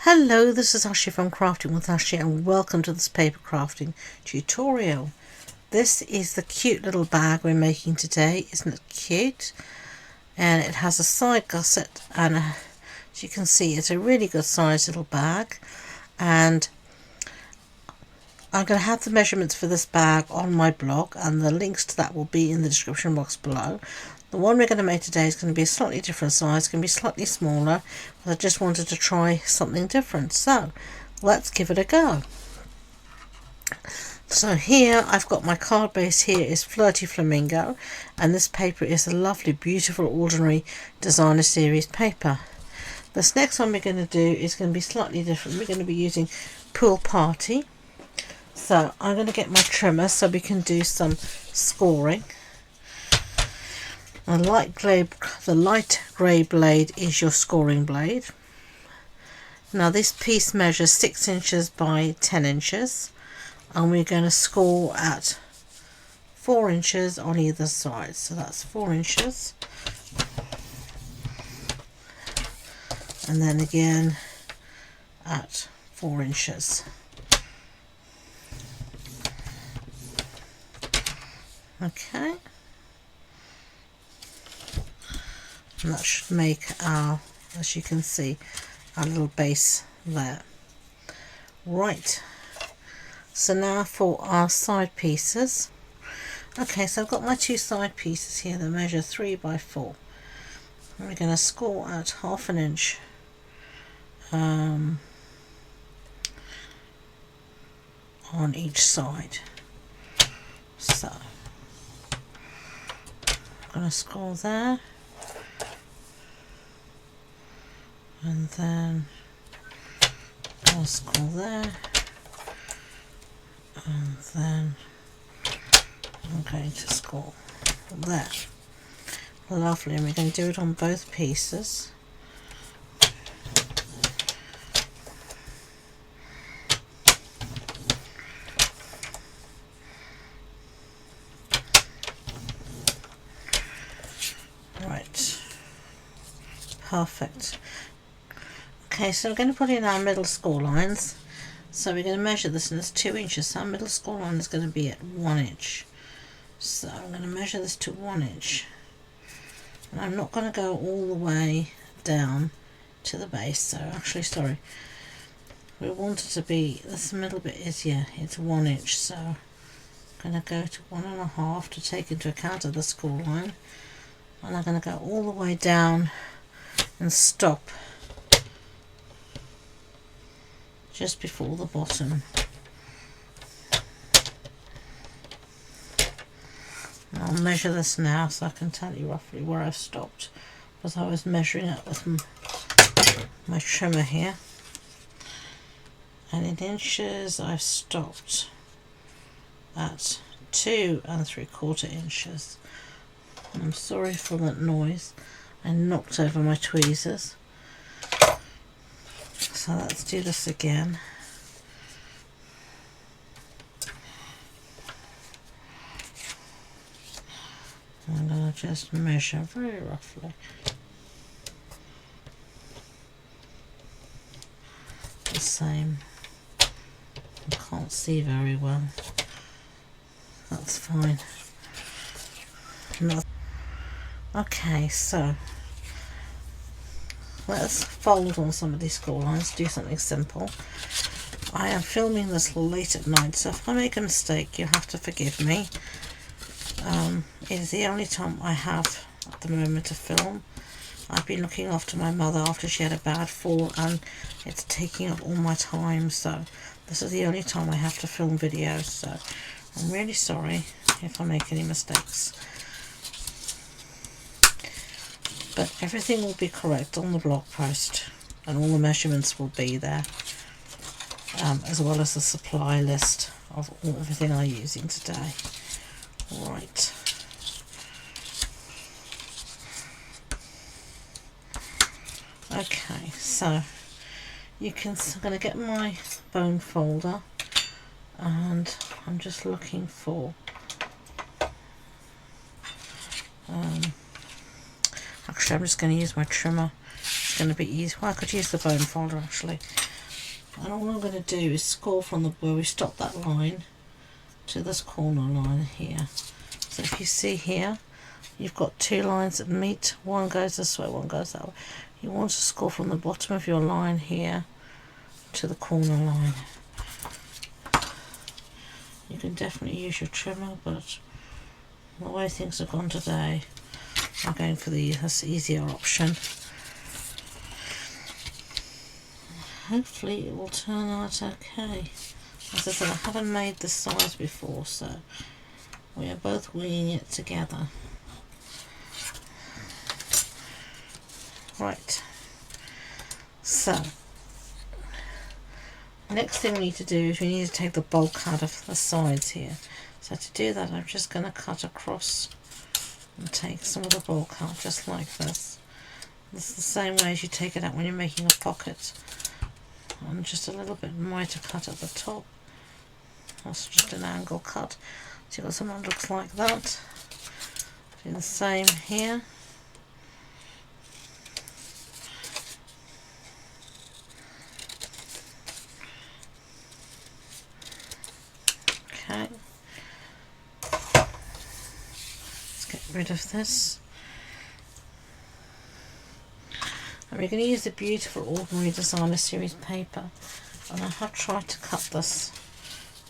Hello, this is Ashee from Crafting with Ashee and welcome to this paper crafting tutorial. This is the cute little bag we're making today. Isn't it cute? And it has a side gusset and as you can see it's a really good sized little bag, and I'm going to have the measurements for this bag on my blog and the links to that will be in the description box below. The one we're going to make today is going to be a slightly different size, it's going to be slightly smaller, but I just wanted to try something different. So let's give it a go. So here I've got my card base. Here is Flirty Flamingo, and this paper is a lovely, beautiful, ordinary designer series paper. This next one we're going to do is going to be slightly different. We're going to be using Pool Party. So I'm going to get my trimmer so we can do some scoring. The light grey blade is your scoring blade. Now this piece measures 6 inches by 10 inches and we're going to score at 4 inches on either side. So that's 4 inches. And then again at 4 inches. Okay. And that should make our, as you can see, our little base there. Right, so now for our side pieces. Okay, so I've got my two side pieces here that measure 3 by 4. And we're going to score at 1/2 inch on each side. So I'm going to score there. And then I'll score there, and then I'm going to score there. Lovely, and we're going to do it on both pieces. Right, perfect. Okay, so we're going to put in our middle score lines. So we're going to measure this, and it's 2 inches. So our middle score line is going to be at 1 inch. So I'm going to measure this to 1 inch. And I'm not going to go all the way down to the base. So actually, sorry, we want it to be, this middle bit is, yeah, it's 1 inch. So I'm going to go to 1.5 to take into account of the score line. And I'm going to go all the way down and stop just before the bottom. And I'll measure this now so I can tell you roughly where I've stopped, because I was measuring it with my trimmer here. And in inches I've stopped at 2 3/4 inches. And I'm sorry for that noise, I knocked over my tweezers. So let's do this again. I'm going to just measure very roughly. The same. I can't see very well. That's fine. Okay, so let's fold on some of these score lines, do something simple. I am filming this late at night, so if I make a mistake, you have to forgive me. It is the only time I have at the moment to film. I've been looking after my mother after she had a bad fall, and it's taking up all my time, so this is the only time I have to film videos, so I'm really sorry if I make any mistakes. But everything will be correct on the blog post, and all the measurements will be there, as well as the supply list of everything I'm using today. Right. Okay, so you can. I'm going to get my bone folder, and I'm just looking for. Actually, I'm just going to use my trimmer. It's going to be easy. Well, I could use the bone folder actually. And all I'm going to do is score from where we stopped that line to this corner line here. So if you see here, you've got two lines that meet. One goes this way, one goes that way. You want to score from the bottom of your line here to the corner line. You can definitely use your trimmer, but the way things have gone today, I'm going for this easier option. Hopefully it will turn out okay. As I said, I haven't made this size before, so we are both winging it together. Right, so next thing we need to do is we need to take the bulk out of the sides here. So to do that, I'm just going to cut across and take some of the bulk out just like this. This is the same way as you take it out when you're making a pocket. And just a little bit mitre cut at the top. That's just an angle cut. So you've got something that looks like that. Do the same here. Okay. Let's get rid of this. And we're going to use the beautiful Ordinary Designer Series paper, and I have tried to cut this.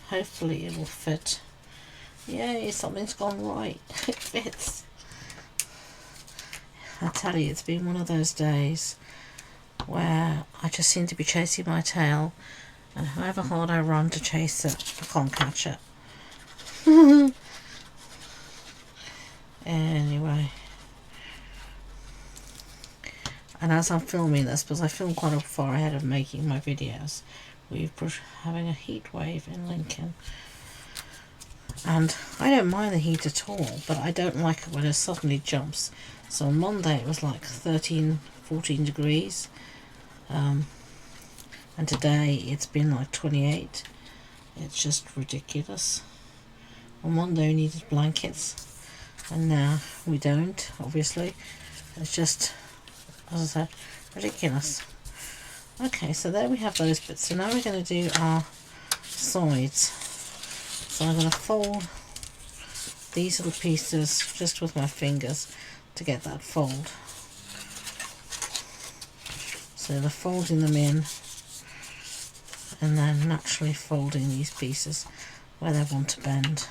Hopefully it will fit. Yay, something's gone right. It fits. I tell you, it's been one of those days where I just seem to be chasing my tail, and however hard I run to chase it, I can't catch it. Anyway. And as I'm filming this, because I film quite far ahead of making my videos, we're having a heat wave in Lincoln. And I don't mind the heat at all, but I don't like it when it suddenly jumps. So on Monday it was like 13, 14 degrees. And today it's been like 28. It's just ridiculous. On Monday we needed blankets, and now we don't, obviously. It's just, as I said, ridiculous. Okay, so there we have those bits. So now we're going to do our sides. So I'm going to fold these little pieces just with my fingers to get that fold. So they're folding them in, and then naturally folding these pieces where they want to bend.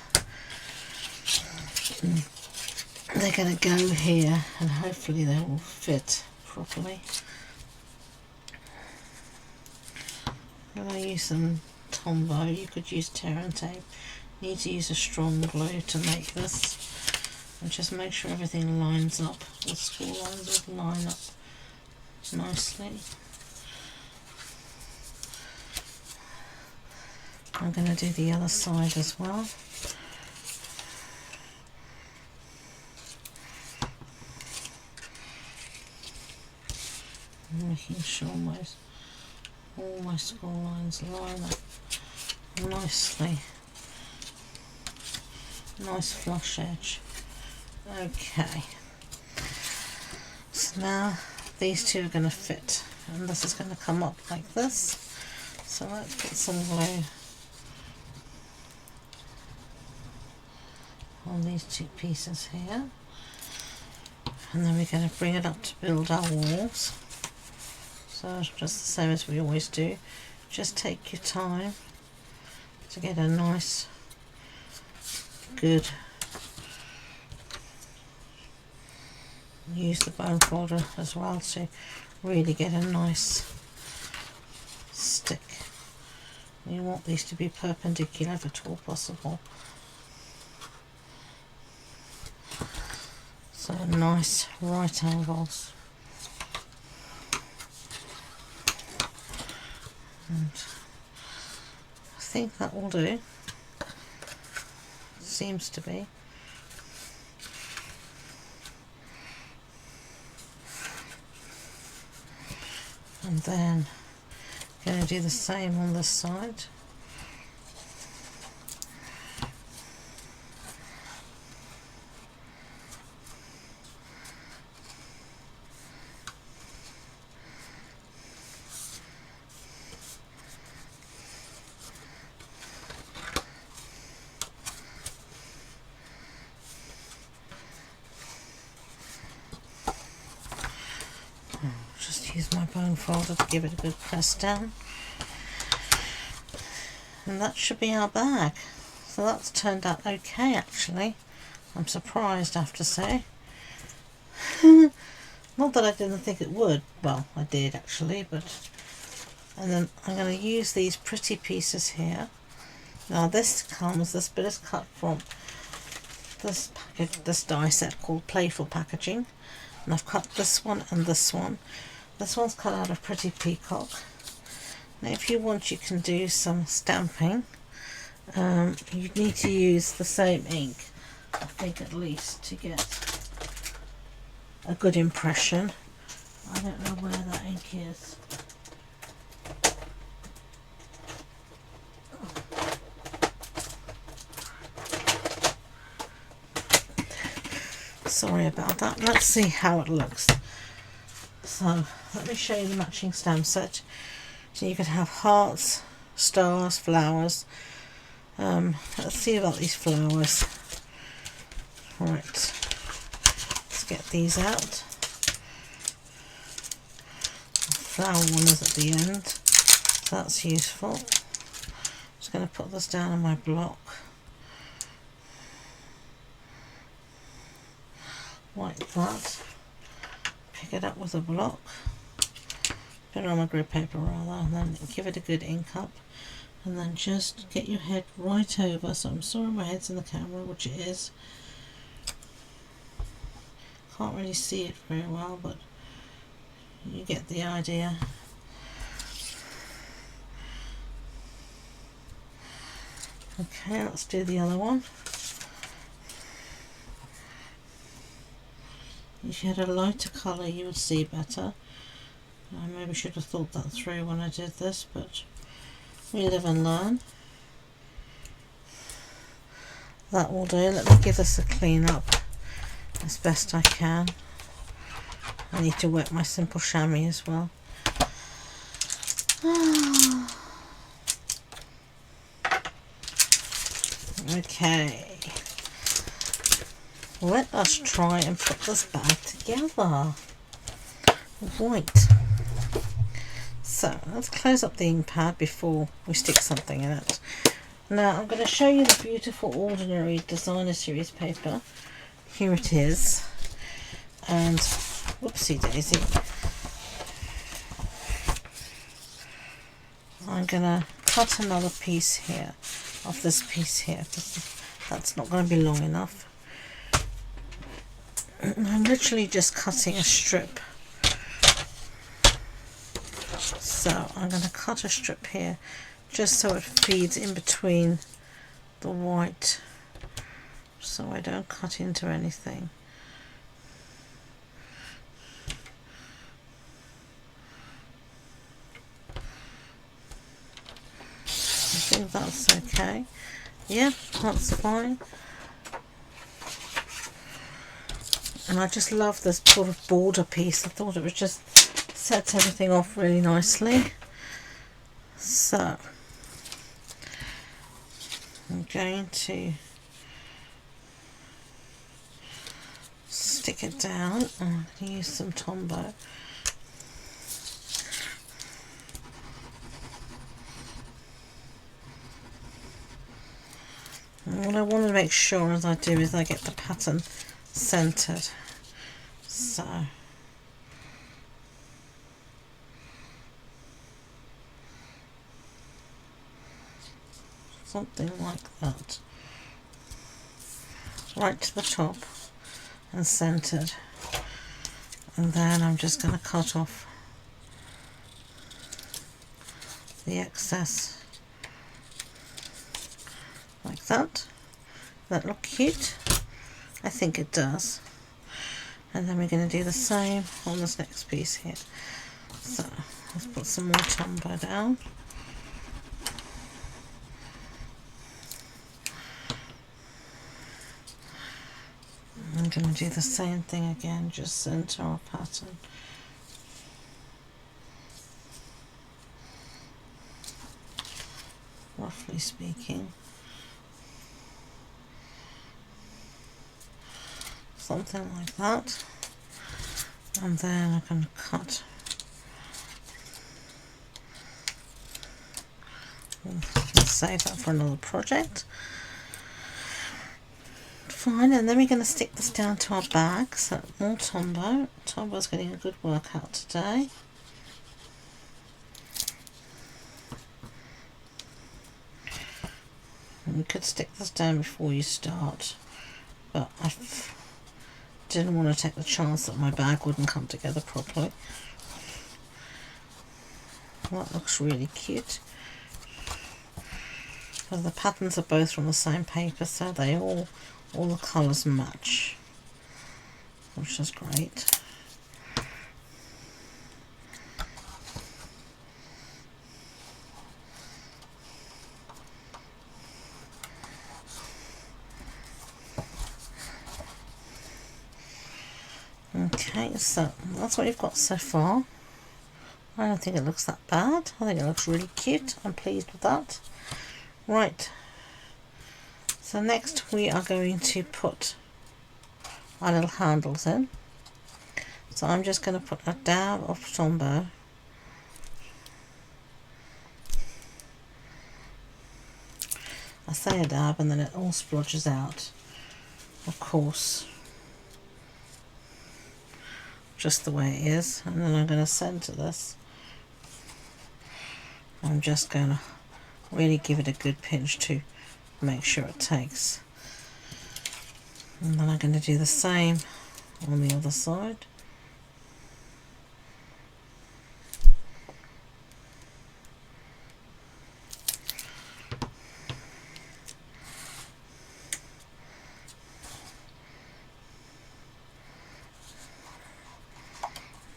They're going to go here, and hopefully they will fit properly. I'm going to use some Tombow. You could use tear and tape. You need to use a strong glue to make this, and just make sure everything lines up. The school lines will line up nicely. I'm going to do the other side as well. Making sure all my school lines line up nicely. Nice flush edge. Okay. So now these two are going to fit, and this is going to come up like this. So let's put some glue on these two pieces here, and then we're going to bring it up to build our walls. So it's just the same as we always do. Just take your time to get a nice, good, use the bone folder as well to really get a nice stick. You want these to be perpendicular if at all possible. So nice right angles. And I think that will do. Seems to be. And then I'm going to do the same on this side. bone folder to give it a good press down. And that should be our bag. So that's turned out okay actually. I'm surprised, I have to say. Not that I didn't think it would. Well, I did actually, but... And then I'm going to use these pretty pieces here. Now this bit is cut from this die set called Playful Packaging. And I've cut this one and this one. This one's cut out of Pretty Peacock. Now if you want, you can do some stamping. You need to use the same ink, I think, at least, to get a good impression. I don't know where that ink is. Sorry about that. Let's see how it looks. So let me show you the matching stamp set. So you could have hearts, stars, flowers. Let's see about these flowers. Right, let's get these out. The flower one is at the end, so that's useful. I'm just going to put this down on my block. Like that. Pick it up with a block. Put it on my grid paper rather, and then give it a good ink up. And then just get your head right over. So I'm sorry my head's in the camera, which it is. Can't really see it very well, but you get the idea. Okay, let's do the other one. If you had a lighter colour, you would see better. I maybe should have thought that through when I did this, but we live and learn. That will do. Let me give this a clean up as best I can. I need to wet my simple chamois as well. Okay. Let us try and put this bag together. Right. So let's close up the ink pad before we stick something in it. Now I'm going to show you the beautiful Ordinary Designer Series paper. Here it is. And whoopsie daisy. I'm going to cut another piece here of this piece here, because that's not going to be long enough. I'm literally just cutting a strip. So I'm going to cut a strip here just so it feeds in between the white, so I don't cut into anything. I think that's okay. Yeah, that's fine. And I just love this sort of border piece. I thought it was just sets everything off really nicely. So I'm going to stick it down. I'm going to use some Tombow. And what I want to make sure as I do is I get the pattern centered. So something like that, right to the top and centered. And then I'm just going to cut off the excess like that. That look cute? I think it does. And then we're going to do the same on this next piece here. So let's put some more Tombow down. I'm going to do the same thing again, just center our pattern. Roughly speaking. Something like that. And then I'm going to cut Let's save that for another project. Fine, and then we're going to stick this down to our bag. So more Tombow. Tombow's getting a good workout today. And you could stick this down before you start, but I didn't want to take the chance that my bag wouldn't come together properly. Well, that looks really cute. Because the patterns are both from the same paper, so they all the colours match, which is great. Okay, so that's what you've got so far. I don't think it looks that bad. I think it looks really cute. I'm pleased with that. Right, so next we are going to put our little handles in. So I'm just going to put a dab of Tombow. I say a dab and then it all splodges out, of course, just the way it is. And then I'm going to center this. I'm just going to really give it a good pinch to make sure it takes. And then I'm going to do the same on the other side.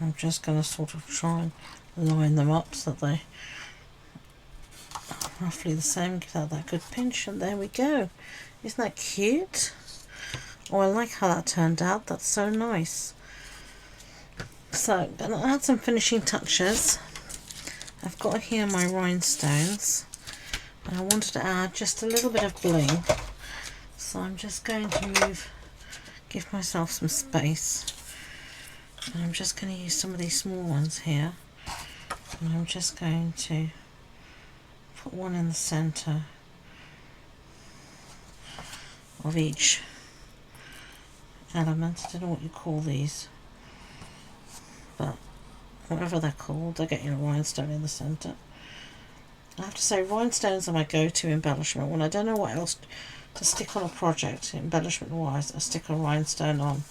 I'm just going to sort of try and line them up so that they are roughly the same, give that good pinch, and there we go. Isn't that cute? Oh, I like how that turned out. That's so nice. So I'm going to add some finishing touches. I've got here my rhinestones, and I wanted to add just a little bit of bling. So I'm just going to give myself some space. And I'm just going to use some of these small ones here, and I'm just going to put one in the centre of each element. I don't know what you call these, but whatever they're called, they're getting a rhinestone in the centre. I have to say, rhinestones are my go-to embellishment. When I don't know what else to stick on a project, embellishment wise, I stick a rhinestone on.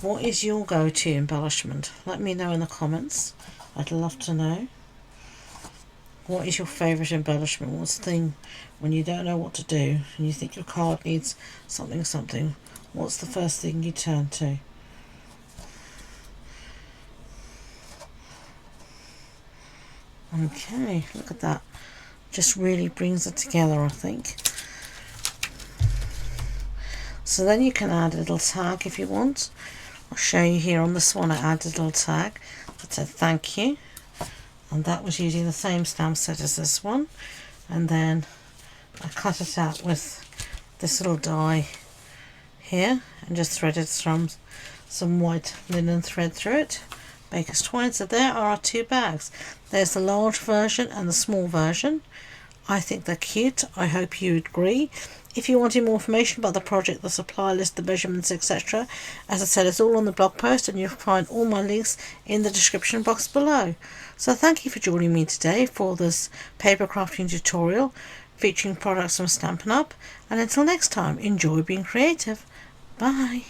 What is your go-to embellishment? Let me know in the comments. I'd love to know. What is your favourite embellishment? What's the thing when you don't know what to do and you think your card needs something? What's the first thing you turn to? Okay, look at that. Just really brings it together, I think. So then you can add a little tag if you want. I'll show you here on this one. I added a little tag that said thank you, and that was using the same stamp set as this one, and then I cut it out with this little die here and just threaded some white linen thread through it, baker's twine. So there are our two bags. There's the large version and the small version. I think they're cute. I hope you agree. If you wanted more information about the project, the supply list, the measurements, etc., as I said, it's all on the blog post, and you'll find all my links in the description box below. So thank you for joining me today for this paper crafting tutorial featuring products from Stampin' Up, and until next time, enjoy being creative. Bye.